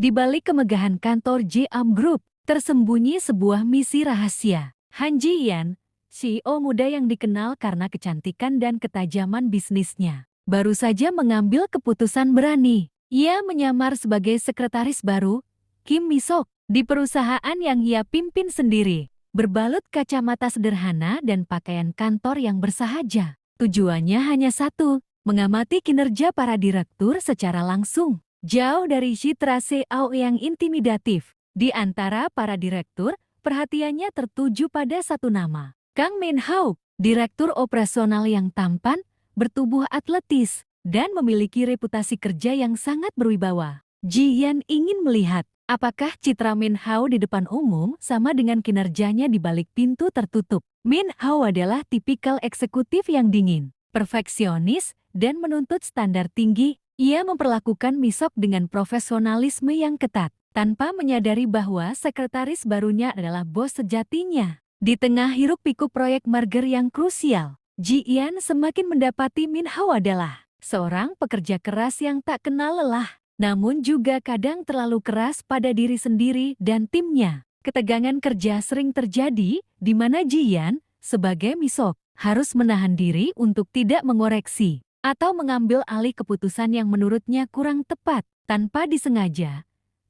Di balik kemegahan kantor JM Group, tersembunyi sebuah misi rahasia. Han Ji-Yan, CEO muda yang dikenal karena kecantikan dan ketajaman bisnisnya, baru saja mengambil keputusan berani. Ia menyamar sebagai sekretaris baru, Kim Mi-sok, di perusahaan yang ia pimpin sendiri. Berbalut kacamata sederhana dan pakaian kantor yang bersahaja. Tujuannya hanya satu, mengamati kinerja para direktur secara langsung. Jauh dari citra CEO yang intimidatif, di antara para direktur, perhatiannya tertuju pada satu nama. Kang Min-ho, direktur operasional yang tampan, bertubuh atletis, dan memiliki reputasi kerja yang sangat berwibawa. Ji-Yan ingin melihat, apakah citra Min-ho di depan umum sama dengan kinerjanya di balik pintu tertutup. Min-ho adalah tipikal eksekutif yang dingin, perfeksionis, dan menuntut standar tinggi. Ia memperlakukan Mi-sok dengan profesionalisme yang ketat, tanpa menyadari bahwa sekretaris barunya adalah bos sejatinya. Di tengah hiruk-pikuk proyek merger yang krusial, Ji-Yan semakin mendapati Min-ho adalah seorang pekerja keras yang tak kenal lelah, namun juga kadang terlalu keras pada diri sendiri dan timnya. Ketegangan kerja sering terjadi, di mana Ji-Yan, sebagai Mi-sok, harus menahan diri untuk tidak mengoreksi atau mengambil alih keputusan yang menurutnya kurang tepat. Tanpa disengaja,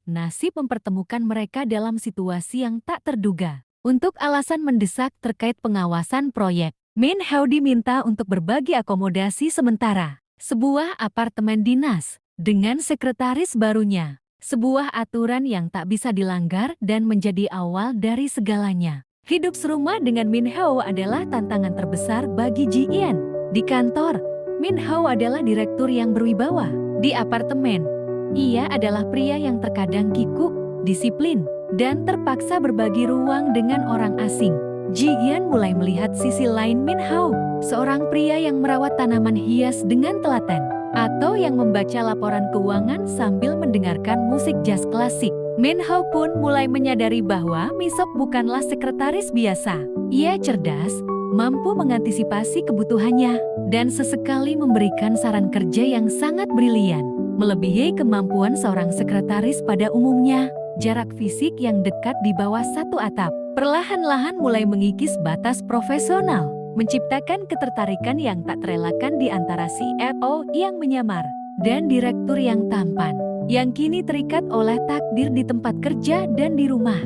nasib mempertemukan mereka dalam situasi yang tak terduga. Untuk alasan mendesak terkait pengawasan proyek, Min-ho diminta untuk berbagi akomodasi sementara, sebuah apartemen dinas, dengan sekretaris barunya. Sebuah aturan yang tak bisa dilanggar dan menjadi awal dari segalanya. Hidup serumah dengan Min-ho adalah tantangan terbesar bagi Ji-Yan. Di kantor, Min-ho adalah direktur yang berwibawa. Di apartemen, ia adalah pria yang terkadang kikuk, disiplin, dan terpaksa berbagi ruang dengan orang asing. Ji-Yan mulai melihat sisi lain Min-ho, seorang pria yang merawat tanaman hias dengan telaten, atau yang membaca laporan keuangan sambil mendengarkan musik jazz klasik. Min-ho pun mulai menyadari bahwa Mi-sok bukanlah sekretaris biasa. Ia cerdas, mampu mengantisipasi kebutuhannya, dan sesekali memberikan saran kerja yang sangat brilian, melebihi kemampuan seorang sekretaris pada umumnya. Jarak fisik yang dekat di bawah satu atap, perlahan-lahan mulai mengikis batas profesional, menciptakan ketertarikan yang tak terelakkan di antara CEO yang menyamar dan direktur yang tampan, yang kini terikat oleh takdir di tempat kerja dan di rumah.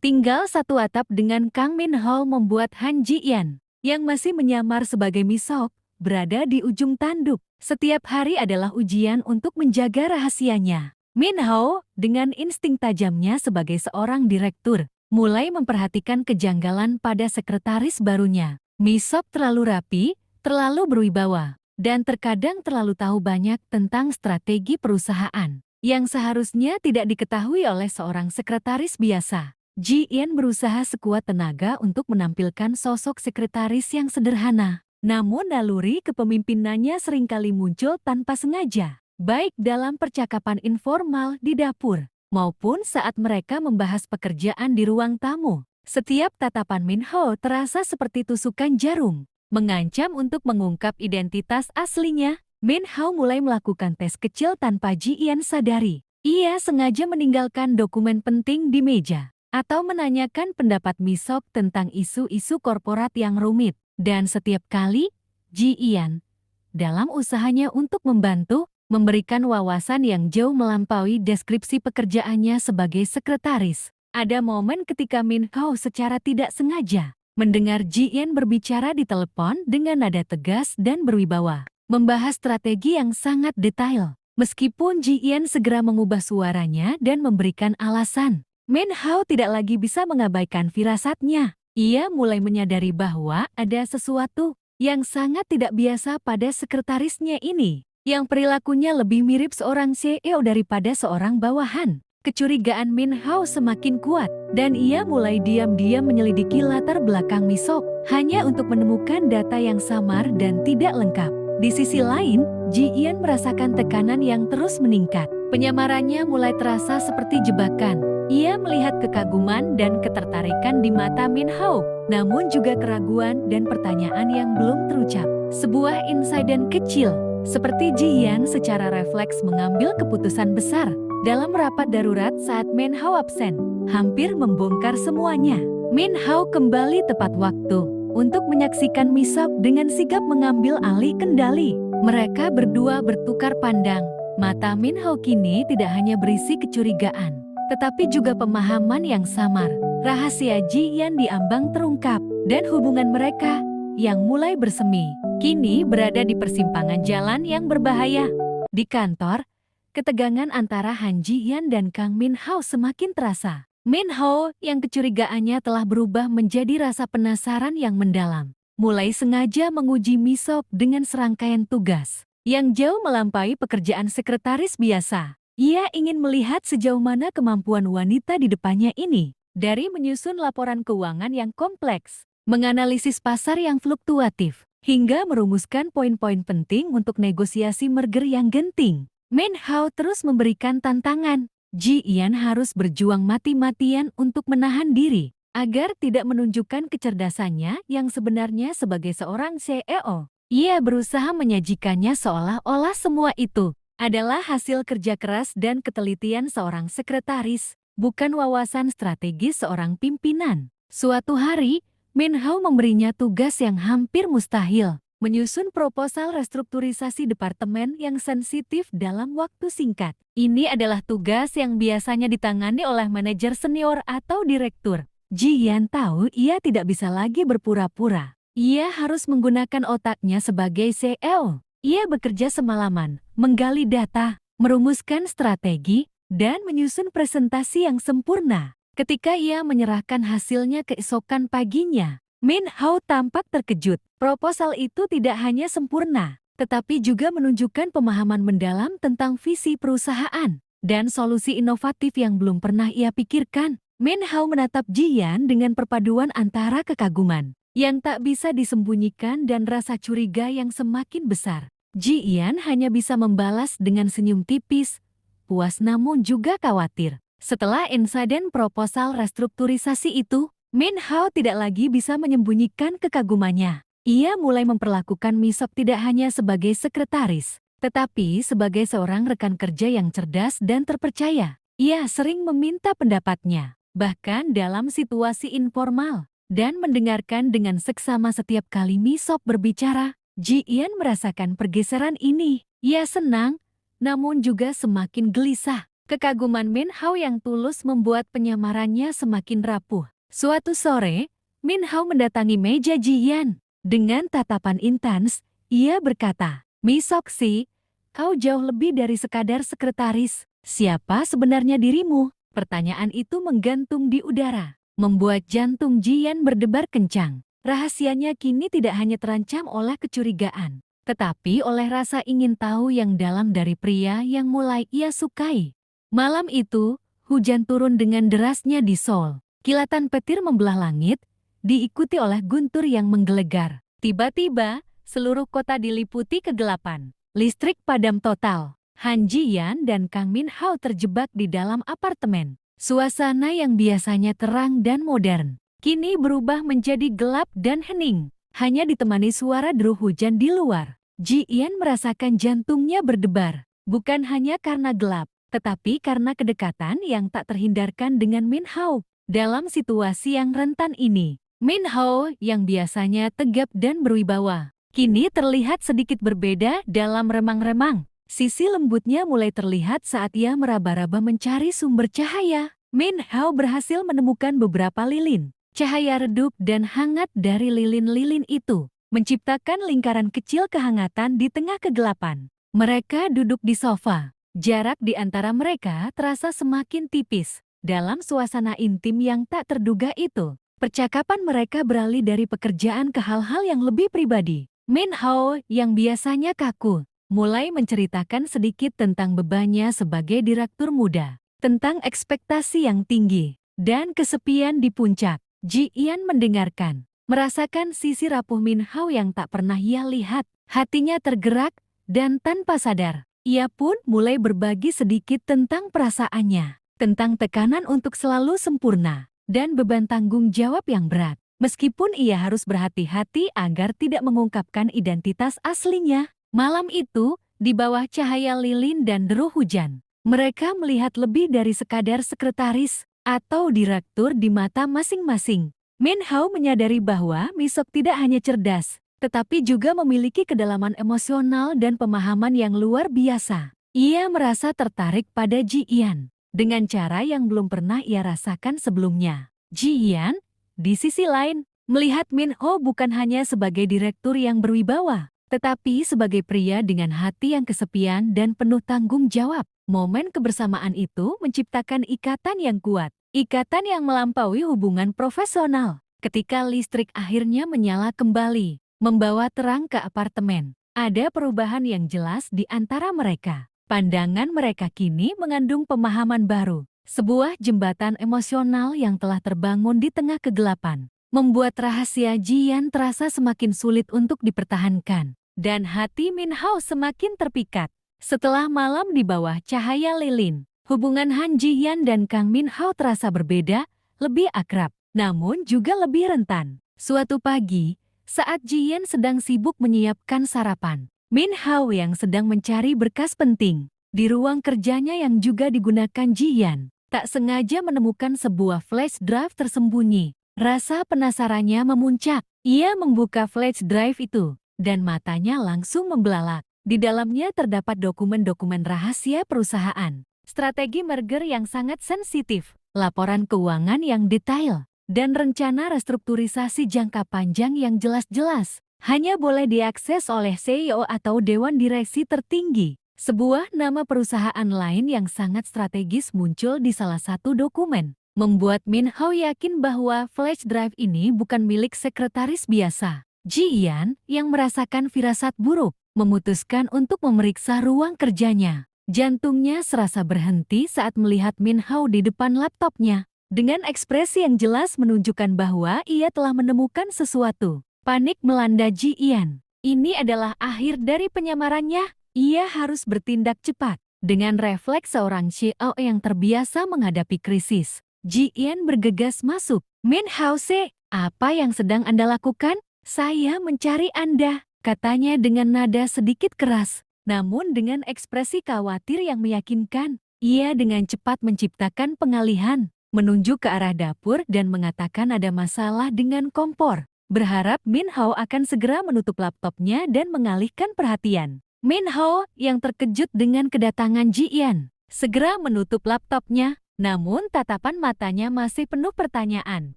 Tinggal satu atap dengan Kang Min-ho membuat Han Ji-Yan, yang masih menyamar sebagai Mi-sok, berada di ujung tanduk. Setiap hari adalah ujian untuk menjaga rahasianya. Min-ho, dengan insting tajamnya sebagai seorang direktur, mulai memperhatikan kejanggalan pada sekretaris barunya. Mi-sok terlalu rapi, terlalu berwibawa, dan terkadang terlalu tahu banyak tentang strategi perusahaan, yang seharusnya tidak diketahui oleh seorang sekretaris biasa. Ji-Yan berusaha sekuat tenaga untuk menampilkan sosok sekretaris yang sederhana. Namun naluri kepemimpinannya seringkali muncul tanpa sengaja, baik dalam percakapan informal di dapur, maupun saat mereka membahas pekerjaan di ruang tamu. Setiap tatapan Min-ho terasa seperti tusukan jarum, mengancam untuk mengungkap identitas aslinya. Min-ho mulai melakukan tes kecil tanpa Ji-Yan sadari. Ia sengaja meninggalkan dokumen penting di meja, atau menanyakan pendapat Mi-sok tentang isu-isu korporat yang rumit. Dan setiap kali, Ji-Yan, dalam usahanya untuk membantu, memberikan wawasan yang jauh melampaui deskripsi pekerjaannya sebagai sekretaris. Ada momen ketika Min-ho secara tidak sengaja mendengar Ji-Yan berbicara di telepon dengan nada tegas dan berwibawa, membahas strategi yang sangat detail. Meskipun Ji-Yan segera mengubah suaranya dan memberikan alasan, Min-ho tidak lagi bisa mengabaikan firasatnya. Ia mulai menyadari bahwa ada sesuatu yang sangat tidak biasa pada sekretarisnya ini, yang perilakunya lebih mirip seorang CEO daripada seorang bawahan. Kecurigaan Min-ho semakin kuat, dan ia mulai diam-diam menyelidiki latar belakang Mi-sok, hanya untuk menemukan data yang samar dan tidak lengkap. Di sisi lain, Ji-Yan merasakan tekanan yang terus meningkat. Penyamarannya mulai terasa seperti jebakan. Ia melihat kekaguman dan ketertarikan di mata Min-ho, namun juga keraguan dan pertanyaan yang belum terucap. Sebuah insiden kecil, seperti Ji-Yan secara refleks mengambil keputusan besar, dalam rapat darurat saat Min Hao absen, hampir membongkar semuanya. Min Hao kembali tepat waktu untuk menyaksikan Mi-seok dengan sigap mengambil alih kendali. Mereka berdua bertukar pandang. Mata Min Hao kini tidak hanya berisi kecurigaan, tetapi juga pemahaman yang samar. Rahasia Ji Yan diambang terungkap, dan hubungan mereka yang mulai bersemi kini berada di persimpangan jalan yang berbahaya. Di kantor, ketegangan antara Han Ji Yan dan Kang Min Hao semakin terasa. Min Hao yang kecurigaannya telah berubah menjadi rasa penasaran yang mendalam, mulai sengaja menguji Mi-seok dengan serangkaian tugas yang jauh melampaui pekerjaan sekretaris biasa. Ia ingin melihat sejauh mana kemampuan wanita di depannya ini, dari menyusun laporan keuangan yang kompleks, menganalisis pasar yang fluktuatif, hingga merumuskan poin-poin penting untuk negosiasi merger yang genting. Min Hao terus memberikan tantangan. Ji Yan harus berjuang mati-matian untuk menahan diri, agar tidak menunjukkan kecerdasannya yang sebenarnya sebagai seorang CEO. Ia berusaha menyajikannya seolah-olah semua itu adalah hasil kerja keras dan ketelitian seorang sekretaris, bukan wawasan strategis seorang pimpinan. Suatu hari, Min Hao memberinya tugas yang hampir mustahil, menyusun proposal restrukturisasi departemen yang sensitif dalam waktu singkat. Ini adalah tugas yang biasanya ditangani oleh manajer senior atau direktur. Ji Yan tahu ia tidak bisa lagi berpura-pura. Ia harus menggunakan otaknya sebagai CEO. Ia bekerja semalaman, menggali data, merumuskan strategi, dan menyusun presentasi yang sempurna. Ketika ia menyerahkan hasilnya keesokan paginya, Min Hao tampak terkejut. Proposal itu tidak hanya sempurna, tetapi juga menunjukkan pemahaman mendalam tentang visi perusahaan dan solusi inovatif yang belum pernah ia pikirkan. Min Hao menatap Ji Yan dengan perpaduan antara kekaguman yang tak bisa disembunyikan dan rasa curiga yang semakin besar. Ji Yan hanya bisa membalas dengan senyum tipis, puas namun juga khawatir. Setelah insiden proposal restrukturisasi itu, Min Hao tidak lagi bisa menyembunyikan kekagumannya. Ia mulai memperlakukan Mi-seok tidak hanya sebagai sekretaris, tetapi sebagai seorang rekan kerja yang cerdas dan terpercaya. Ia sering meminta pendapatnya, bahkan dalam situasi informal, dan mendengarkan dengan seksama setiap kali Mi-seok berbicara. Ji Yan merasakan pergeseran ini. Ia senang, namun juga semakin gelisah. Kekaguman Min Hao yang tulus membuat penyamarannya semakin rapuh. Suatu sore, Min Hao mendatangi meja Ji Yan. Dengan tatapan intens, ia berkata, Mi-seok Si, kau jauh lebih dari sekadar sekretaris. Siapa sebenarnya dirimu? Pertanyaan itu menggantung di udara, membuat jantung Ji Yan berdebar kencang. Rahasianya kini tidak hanya terancam oleh kecurigaan, tetapi oleh rasa ingin tahu yang dalam dari pria yang mulai ia sukai. Malam itu, hujan turun dengan derasnya di Seoul. Kilatan petir membelah langit, diikuti oleh guntur yang menggelegar. Tiba-tiba, seluruh kota diliputi kegelapan. Listrik padam total. Han Ji Yan dan Kang Min Hao terjebak di dalam apartemen. Suasana yang biasanya terang dan modern, kini berubah menjadi gelap dan hening. Hanya ditemani suara deru hujan di luar. Ji Yan merasakan jantungnya berdebar, bukan hanya karena gelap, tetapi karena kedekatan yang tak terhindarkan dengan Min Hao. Dalam situasi yang rentan ini, Min Hao yang biasanya tegap dan berwibawa, kini terlihat sedikit berbeda dalam remang-remang. Sisi lembutnya mulai terlihat saat ia meraba-raba mencari sumber cahaya. Min Hao berhasil menemukan beberapa lilin. Cahaya redup dan hangat dari lilin-lilin itu menciptakan lingkaran kecil kehangatan di tengah kegelapan. Mereka duduk di sofa. Jarak di antara mereka terasa semakin tipis. Dalam suasana intim yang tak terduga itu, percakapan mereka beralih dari pekerjaan ke hal-hal yang lebih pribadi. Min Hao yang biasanya kaku, mulai menceritakan sedikit tentang bebannya sebagai direktur muda, tentang ekspektasi yang tinggi, dan kesepian di puncak. Ji Yan mendengarkan, merasakan sisi rapuh Min Hao yang tak pernah ia lihat. Hatinya tergerak, dan tanpa sadar, ia pun mulai berbagi sedikit tentang perasaannya. Tentang tekanan untuk selalu sempurna, dan beban tanggung jawab yang berat. Meskipun ia harus berhati-hati agar tidak mengungkapkan identitas aslinya. Malam itu, di bawah cahaya lilin dan deru hujan, Mereka melihat lebih dari sekadar sekretaris atau direktur di mata masing-masing. Min Hao menyadari bahwa Mi-sok tidak hanya cerdas, tetapi juga memiliki kedalaman emosional dan pemahaman yang luar biasa. Ia merasa tertarik pada Ji Yan dengan cara yang belum pernah ia rasakan sebelumnya. Ji Yan, di sisi lain, melihat Min Hao bukan hanya sebagai direktur yang berwibawa, tetapi sebagai pria dengan hati yang kesepian dan penuh tanggung jawab. Momen kebersamaan itu menciptakan ikatan yang kuat, ikatan yang melampaui hubungan profesional. Ketika listrik akhirnya menyala kembali, membawa terang ke apartemen, ada perubahan yang jelas di antara mereka. Pandangan mereka kini mengandung pemahaman baru, sebuah jembatan emosional yang telah terbangun di tengah kegelapan, membuat rahasia Ji Yan terasa semakin sulit untuk dipertahankan, dan hati Min Hao semakin terpikat. Setelah malam di bawah cahaya lilin, hubungan Han Ji Yan dan Kang Min Hao terasa berbeda, lebih akrab, namun juga lebih rentan. Suatu pagi, saat Ji Yan sedang sibuk menyiapkan sarapan, Min Hao yang sedang mencari berkas penting di ruang kerjanya yang juga digunakan Ji Yan, tak sengaja menemukan sebuah flash drive tersembunyi. Rasa penasarannya memuncak. Ia membuka flash drive itu, dan matanya langsung membelalak. Di dalamnya terdapat dokumen-dokumen rahasia perusahaan, strategi merger yang sangat sensitif, laporan keuangan yang detail, dan rencana restrukturisasi jangka panjang yang jelas-jelas hanya boleh diakses oleh CEO atau Dewan Direksi tertinggi. Sebuah nama perusahaan lain yang sangat strategis muncul di salah satu dokumen, membuat Min Hao yakin bahwa flash drive ini bukan milik sekretaris biasa. Ji Yan, yang merasakan firasat buruk, memutuskan untuk memeriksa ruang kerjanya. Jantungnya serasa berhenti saat melihat Min Hao di depan laptopnya. Dengan ekspresi yang jelas menunjukkan bahwa ia telah menemukan sesuatu. Panik melanda Ji Yan. Ini adalah akhir dari penyamarannya. Ia harus bertindak cepat. Dengan refleks seorang CEO yang terbiasa menghadapi krisis, Ji Yan bergegas masuk. Min Hao Se, apa yang sedang Anda lakukan? Saya mencari Anda, katanya dengan nada sedikit keras, namun dengan ekspresi khawatir yang meyakinkan. Ia dengan cepat menciptakan pengalihan, menunjuk ke arah dapur dan mengatakan ada masalah dengan kompor. Berharap Min Hao akan segera menutup laptopnya dan mengalihkan perhatian. Min Hao yang terkejut dengan kedatangan Ji Yan, segera menutup laptopnya, namun tatapan matanya masih penuh pertanyaan.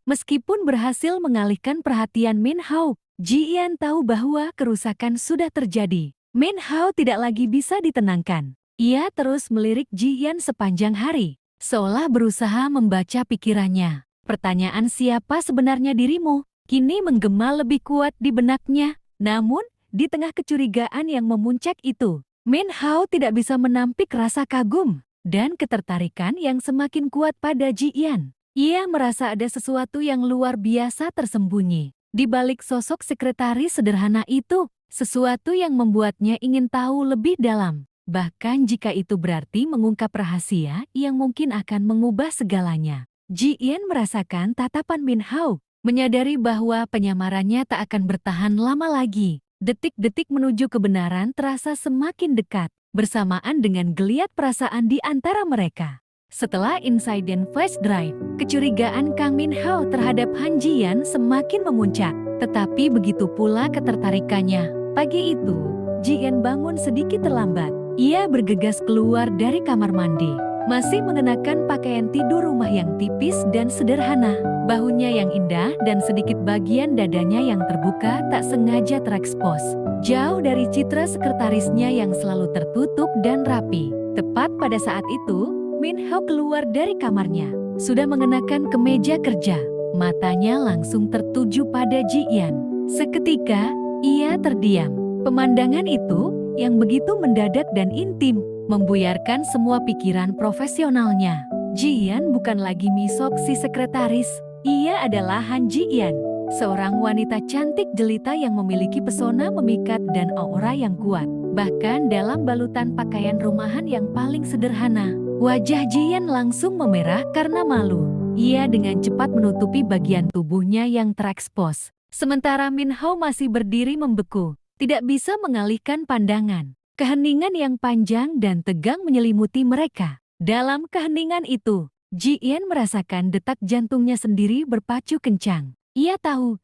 Meskipun berhasil mengalihkan perhatian Min Hao, Ji Yan tahu bahwa kerusakan sudah terjadi. Min Hao tidak lagi bisa ditenangkan. Ia terus melirik Ji Yan sepanjang hari, seolah berusaha membaca pikirannya. Pertanyaan siapa sebenarnya dirimu kini menggema lebih kuat di benaknya. Namun, di tengah kecurigaan yang memuncak itu, Min Hao tidak bisa menampik rasa kagum dan ketertarikan yang semakin kuat pada Ji Yan. Ia merasa ada sesuatu yang luar biasa tersembunyi di balik sosok sekretaris sederhana itu, sesuatu yang membuatnya ingin tahu lebih dalam. Bahkan jika itu berarti mengungkap rahasia yang mungkin akan mengubah segalanya. Ji Yan merasakan tatapan Min Hao, menyadari bahwa penyamarannya tak akan bertahan lama lagi. Detik-detik menuju kebenaran terasa semakin dekat, bersamaan dengan geliat perasaan di antara mereka. Setelah insiden flash drive, kecurigaan Kang Min Hao terhadap Han Ji Yan semakin memuncak. Tetapi begitu pula ketertarikannya. Pagi itu, Ji Yan bangun sedikit terlambat. Ia bergegas keluar dari kamar mandi, masih mengenakan pakaian tidur rumah yang tipis dan sederhana. Bahunya yang indah dan sedikit bagian dadanya yang terbuka tak sengaja terekspos, jauh dari citra sekretarisnya yang selalu tertutup dan rapi. Tepat pada saat itu, Min Hao keluar dari kamarnya, sudah mengenakan kemeja kerja. Matanya langsung tertuju pada Ji Yan. Seketika, ia terdiam. Pemandangan itu, yang begitu mendadak dan intim, membuyarkan semua pikiran profesionalnya. Ji Yan bukan lagi Mi-sok si sekretaris. Ia adalah Han Ji Yan, seorang wanita cantik jelita yang memiliki pesona memikat dan aura yang kuat. Bahkan dalam balutan pakaian rumahan yang paling sederhana, wajah Ji Yan langsung memerah karena malu. Ia dengan cepat menutupi bagian tubuhnya yang terekspos. Sementara Min Hao masih berdiri membeku, tidak bisa mengalihkan pandangan. Keheningan yang panjang dan tegang menyelimuti mereka. Dalam keheningan itu, Ji Yan merasakan detak jantungnya sendiri berpacu kencang. Ia tahu,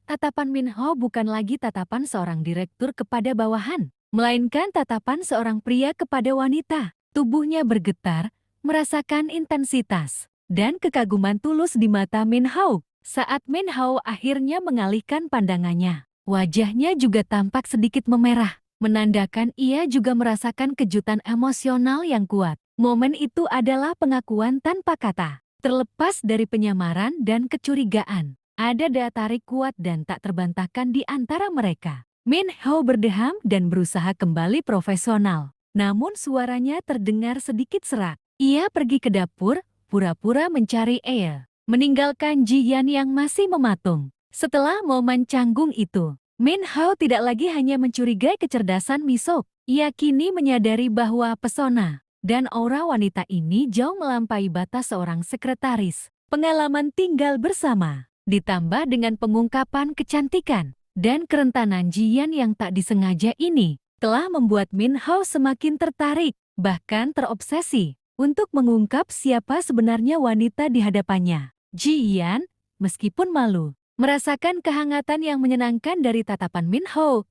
tatapan Min Hao bukan lagi tatapan seorang direktur kepada bawahan, melainkan tatapan seorang pria kepada wanita. Tubuhnya bergetar, merasakan intensitas dan kekaguman tulus di mata Min Hao. Saat Min Hao akhirnya mengalihkan pandangannya, wajahnya juga tampak sedikit memerah, menandakan ia juga merasakan kejutan emosional yang kuat. Momen itu adalah pengakuan tanpa kata. Terlepas dari penyamaran dan kecurigaan, ada daya tarik kuat dan tak terbantahkan di antara mereka. Min Hao berdeham dan berusaha kembali profesional. Namun suaranya terdengar sedikit serak. Ia pergi ke dapur, pura-pura mencari air, meninggalkan Ji Yan yang masih mematung. Setelah momen canggung itu, Min Hao tidak lagi hanya mencurigai kecerdasan Misok. Ia kini menyadari bahwa pesona dan aura wanita ini jauh melampaui batas seorang sekretaris. Pengalaman tinggal bersama, ditambah dengan pengungkapan kecantikan dan kerentanan Ji Yan yang tak disengaja ini, telah membuat Min Hao semakin tertarik, bahkan terobsesi, untuk mengungkap siapa sebenarnya wanita di hadapannya. Ji Yan, meskipun malu, merasakan kehangatan yang menyenangkan dari tatapan Min Hao.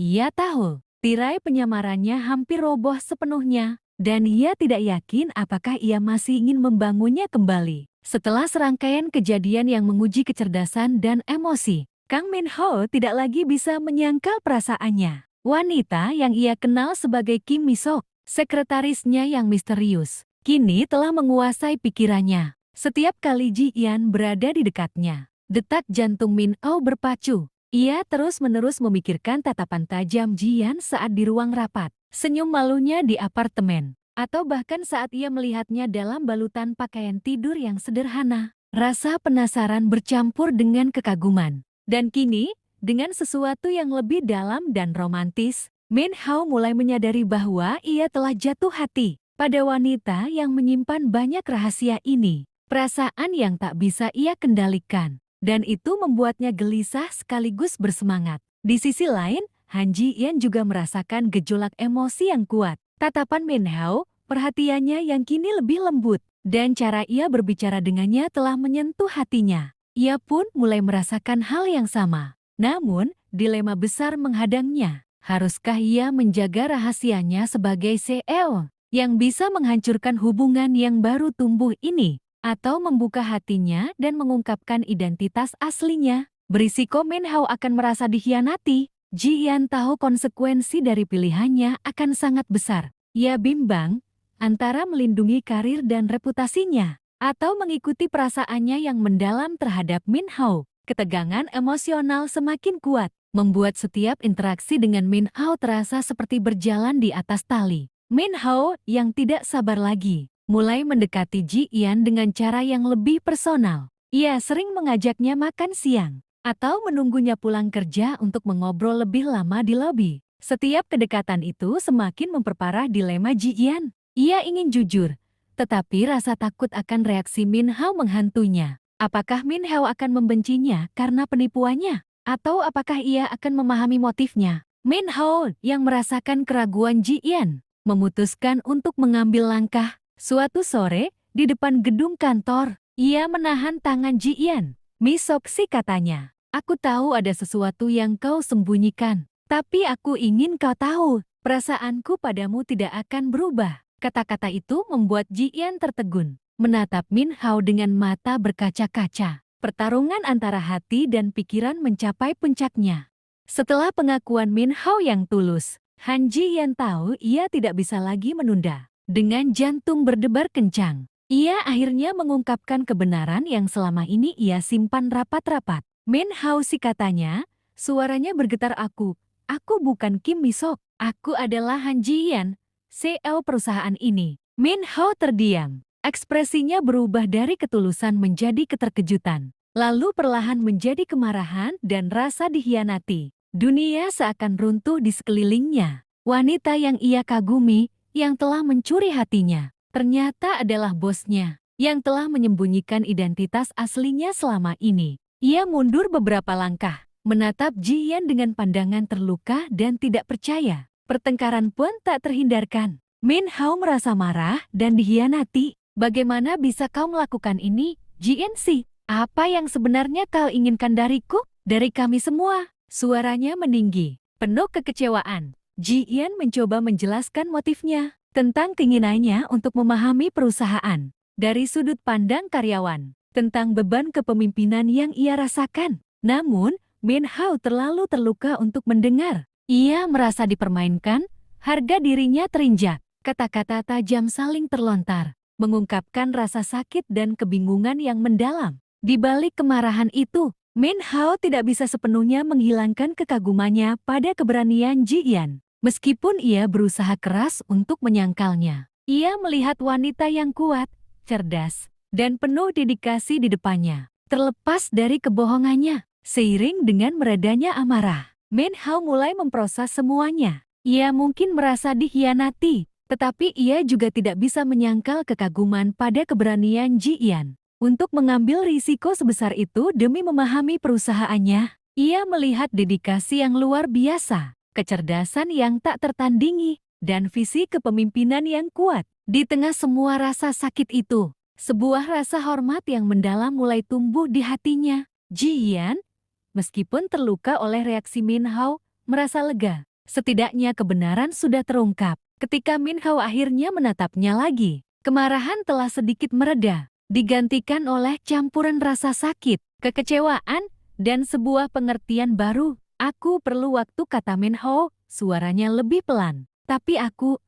Ia tahu, tirai penyamarannya hampir roboh sepenuhnya, dan ia tidak yakin apakah ia masih ingin membangunnya kembali. Setelah serangkaian kejadian yang menguji kecerdasan dan emosi, Kang Min Hao tidak lagi bisa menyangkal perasaannya. Wanita yang ia kenal sebagai Kim Misok, sekretarisnya yang misterius, kini telah menguasai pikirannya. Setiap kali Ji Yan berada di dekatnya, detak jantung Min Hao berpacu. Ia terus-menerus memikirkan tatapan tajam Ji Yan saat di ruang rapat, senyum malunya di apartemen, atau bahkan saat ia melihatnya dalam balutan pakaian tidur yang sederhana. Rasa penasaran bercampur dengan kekaguman. Dan kini, dengan sesuatu yang lebih dalam dan romantis, Min Hao mulai menyadari bahwa ia telah jatuh hati pada wanita yang menyimpan banyak rahasia ini. Perasaan yang tak bisa ia kendalikan, dan itu membuatnya gelisah sekaligus bersemangat. Di sisi lain, Han Ji Yan juga merasakan gejolak emosi yang kuat. Tatapan Min Hao, perhatiannya yang kini lebih lembut, dan cara ia berbicara dengannya telah menyentuh hatinya. Ia pun mulai merasakan hal yang sama. Namun, dilema besar menghadangnya. Haruskah ia menjaga rahasianya sebagai CEO yang bisa menghancurkan hubungan yang baru tumbuh ini, atau membuka hatinya dan mengungkapkan identitas aslinya? Berisiko Min Hao akan merasa dikhianati. Ji Yan tahu konsekuensi dari pilihannya akan sangat besar. Ia bimbang antara melindungi karir dan reputasinya, atau mengikuti perasaannya yang mendalam terhadap Min Hao. Ketegangan emosional semakin kuat, membuat setiap interaksi dengan Min Hao terasa seperti berjalan di atas tali. Min Hao yang tidak sabar lagi, mulai mendekati Ji Yan dengan cara yang lebih personal. Ia sering mengajaknya makan siang, atau menunggunya pulang kerja untuk mengobrol lebih lama di lobi. Setiap kedekatan itu semakin memperparah dilema Ji Yan. Ia ingin jujur, tetapi rasa takut akan reaksi Min Hao menghantuinya. Apakah Min Hao akan membencinya karena penipuannya? Atau apakah ia akan memahami motifnya? Min Hao yang merasakan keraguan Ji Yan, memutuskan untuk mengambil langkah. Suatu sore, di depan gedung kantor, ia menahan tangan Ji Yan. "Misok," katanya, "aku tahu ada sesuatu yang kau sembunyikan. Tapi aku ingin kau tahu, perasaanku padamu tidak akan berubah." Kata-kata itu membuat Ji Yan tertegun, menatap Min Hao dengan mata berkaca-kaca. Pertarungan antara hati dan pikiran mencapai puncaknya. Setelah pengakuan Min Hao yang tulus, Han Ji Yan tahu ia tidak bisa lagi menunda. Dengan jantung berdebar kencang, ia akhirnya mengungkapkan kebenaran yang selama ini ia simpan rapat-rapat. "Min Hao," katanya, suaranya bergetar, aku bukan Kim Misok. Aku adalah Han Ji Yan, CEO perusahaan ini." Min Hao terdiam. Ekspresinya berubah dari ketulusan menjadi keterkejutan, lalu perlahan menjadi kemarahan dan rasa dikhianati. Dunia seakan runtuh di sekelilingnya. Wanita yang ia kagumi, yang telah mencuri hatinya, ternyata adalah bosnya, yang telah menyembunyikan identitas aslinya selama ini. Ia mundur beberapa langkah, menatap Ji Yan dengan pandangan terluka dan tidak percaya. Pertengkaran pun tak terhindarkan. Min Hao merasa marah dan dikhianati. Bagaimana bisa kau melakukan ini, GNC? Apa yang sebenarnya kau inginkan dariku? Dari kami semua? Suaranya meninggi, penuh kekecewaan. Jian mencoba menjelaskan motifnya tentang keinginannya untuk memahami perusahaan dari sudut pandang karyawan, tentang beban kepemimpinan yang ia rasakan. Namun, Min Hao terlalu terluka untuk mendengar. Ia merasa dipermainkan, harga dirinya terinjak. Kata-kata tajam saling terlontar, mengungkapkan rasa sakit dan kebingungan yang mendalam. Di balik kemarahan itu, Min Hao tidak bisa sepenuhnya menghilangkan kekagumannya pada keberanian Jian. Meskipun ia berusaha keras untuk menyangkalnya, ia melihat wanita yang kuat, cerdas, dan penuh dedikasi di depannya. Terlepas dari kebohongannya, seiring dengan meredanya amarah, Min Hao mulai memproses semuanya. Ia mungkin merasa dikhianati, tetapi ia juga tidak bisa menyangkal kekaguman pada keberanian Jian. Untuk mengambil risiko sebesar itu demi memahami perusahaannya, ia melihat dedikasi yang luar biasa, kecerdasan yang tak tertandingi, dan visi kepemimpinan yang kuat. Di tengah semua rasa sakit itu, sebuah rasa hormat yang mendalam mulai tumbuh di hatinya. Jian, meskipun terluka oleh reaksi Min Hao, merasa lega. Setidaknya kebenaran sudah terungkap. Ketika Min Hao akhirnya menatapnya lagi, kemarahan telah sedikit mereda, digantikan oleh campuran rasa sakit, kekecewaan, dan sebuah pengertian baru. Aku perlu waktu, kata Min Hao, suaranya lebih pelan. Tapi aku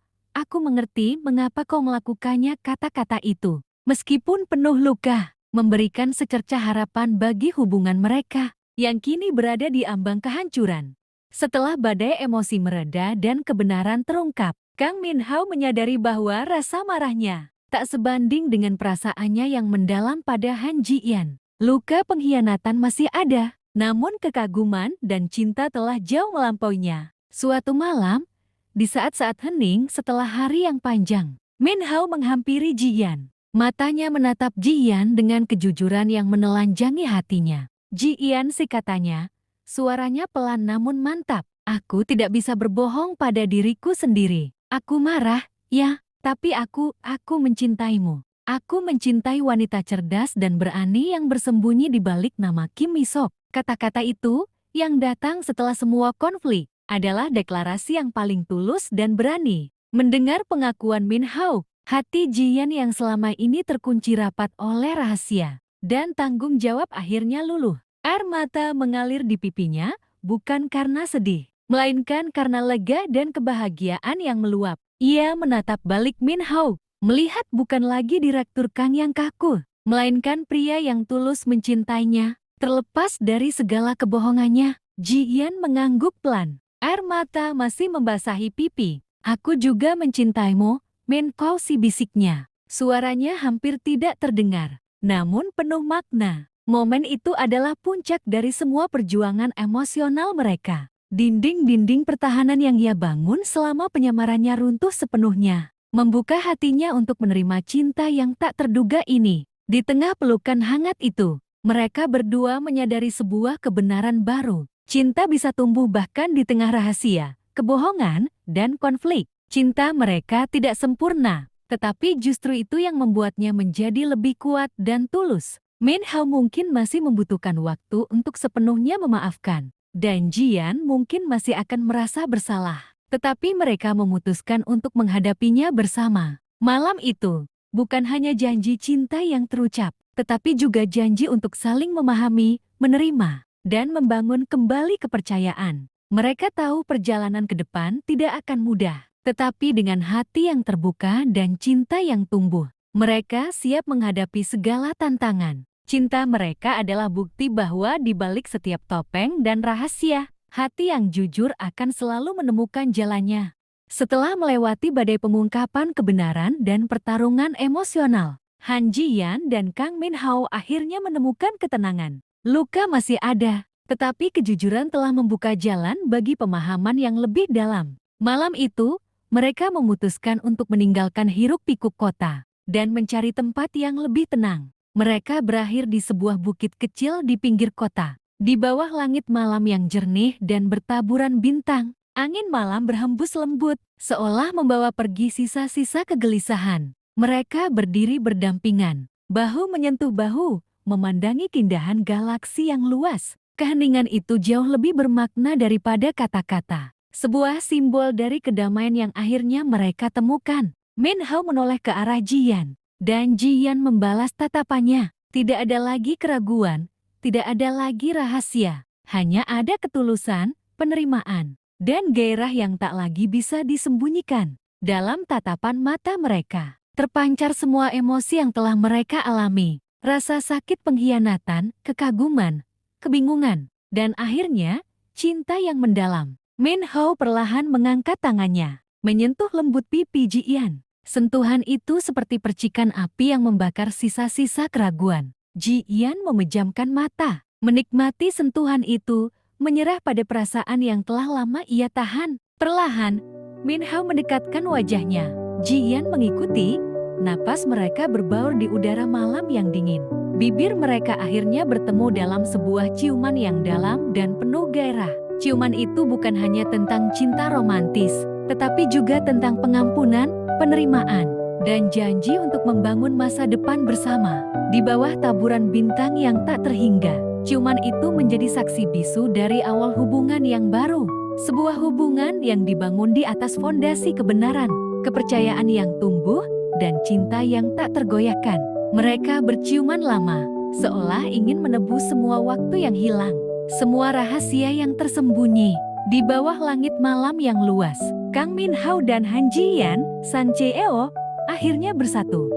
mengerti mengapa kau melakukannya. Kata-kata itu, meskipun penuh luka, memberikan secercah harapan bagi hubungan mereka yang kini berada di ambang kehancuran. Setelah badai emosi mereda dan kebenaran terungkap, Kang Min Hao menyadari bahwa rasa marahnya tak sebanding dengan perasaannya yang mendalam pada Han Jian. Luka pengkhianatan masih ada, namun kekaguman dan cinta telah jauh melampauinya. Suatu malam, di saat-saat hening setelah hari yang panjang, Min Hao menghampiri Jian. Matanya menatap Jian dengan kejujuran yang menelanjangi hatinya. Jian, si katanya, suaranya pelan namun mantap. Aku tidak bisa berbohong pada diriku sendiri. Aku marah, ya. Tapi aku mencintaimu. Aku mencintai wanita cerdas dan berani yang bersembunyi di balik nama Kim Mi-sok. Kata-kata itu, yang datang setelah semua konflik, adalah deklarasi yang paling tulus dan berani. Mendengar pengakuan Min Hao, hati Jian yang selama ini terkunci rapat oleh rahasia dan tanggung jawab akhirnya luluh. Air mata mengalir di pipinya, bukan karena sedih, melainkan karena lega dan kebahagiaan yang meluap. Ia menatap balik Min Hao, melihat bukan lagi direktur Kang yang kaku, melainkan pria yang tulus mencintainya. Terlepas dari segala kebohongannya, Jian mengangguk pelan. Air mata masih membasahi pipi. Aku juga mencintaimu, Min Hao, si bisiknya. Suaranya hampir tidak terdengar, namun penuh makna. Momen itu adalah puncak dari semua perjuangan emosional mereka. Dinding-dinding pertahanan yang ia bangun selama penyamarannya runtuh sepenuhnya, membuka hatinya untuk menerima cinta yang tak terduga ini. Di tengah pelukan hangat itu, mereka berdua menyadari sebuah kebenaran baru. Cinta bisa tumbuh bahkan di tengah rahasia, kebohongan, dan konflik. Cinta mereka tidak sempurna, tetapi justru itu yang membuatnya menjadi lebih kuat dan tulus. Min Hao mungkin masih membutuhkan waktu untuk sepenuhnya memaafkan, dan Jian mungkin masih akan merasa bersalah. Tetapi mereka memutuskan untuk menghadapinya bersama. Malam itu, bukan hanya janji cinta yang terucap, tetapi juga janji untuk saling memahami, menerima, dan membangun kembali kepercayaan. Mereka tahu perjalanan ke depan tidak akan mudah, tetapi dengan hati yang terbuka dan cinta yang tumbuh, mereka siap menghadapi segala tantangan. Cinta mereka adalah bukti bahwa di balik setiap topeng dan rahasia, hati yang jujur akan selalu menemukan jalannya. Setelah melewati badai pengungkapan kebenaran dan pertarungan emosional, Han Jian dan Kang Min Hao akhirnya menemukan ketenangan. Luka masih ada, tetapi kejujuran telah membuka jalan bagi pemahaman yang lebih dalam. Malam itu, mereka memutuskan untuk meninggalkan hiruk-pikuk kota dan mencari tempat yang lebih tenang. Mereka berakhir di sebuah bukit kecil di pinggir kota, di bawah langit malam yang jernih dan bertaburan bintang. Angin malam berhembus lembut, seolah membawa pergi sisa-sisa kegelisahan. Mereka berdiri berdampingan, bahu menyentuh bahu, memandangi keindahan galaksi yang luas. Keheningan itu jauh lebih bermakna daripada kata-kata. Sebuah simbol dari kedamaian yang akhirnya mereka temukan. Min Hao menoleh ke arah Jian, dan Jian membalas tatapannya. Tidak ada lagi keraguan, tidak ada lagi rahasia, hanya ada ketulusan, penerimaan, dan gairah yang tak lagi bisa disembunyikan. Dalam tatapan mata mereka, terpancar semua emosi yang telah mereka alami. Rasa sakit pengkhianatan, kekaguman, kebingungan, dan akhirnya, cinta yang mendalam. Min Hao perlahan mengangkat tangannya, menyentuh lembut pipi Jian. Sentuhan itu seperti percikan api yang membakar sisa-sisa keraguan. Jian memejamkan mata, menikmati sentuhan itu, menyerah pada perasaan yang telah lama ia tahan. Perlahan, Min Hao mendekatkan wajahnya. Jian mengikuti, napas mereka berbaur di udara malam yang dingin. Bibir mereka akhirnya bertemu dalam sebuah ciuman yang dalam dan penuh gairah. Ciuman itu bukan hanya tentang cinta romantis, tetapi juga tentang pengampunan, penerimaan, dan janji untuk membangun masa depan bersama. Di bawah taburan bintang yang tak terhingga, ciuman itu menjadi saksi bisu dari awal hubungan yang baru. Sebuah hubungan yang dibangun di atas fondasi kebenaran, kepercayaan yang tumbuh, dan cinta yang tak tergoyahkan. Mereka berciuman lama, seolah ingin menebus semua waktu yang hilang. Semua rahasia yang tersembunyi di bawah langit malam yang luas. Kang Min Hao dan Han Jian, San Cheo, akhirnya bersatu.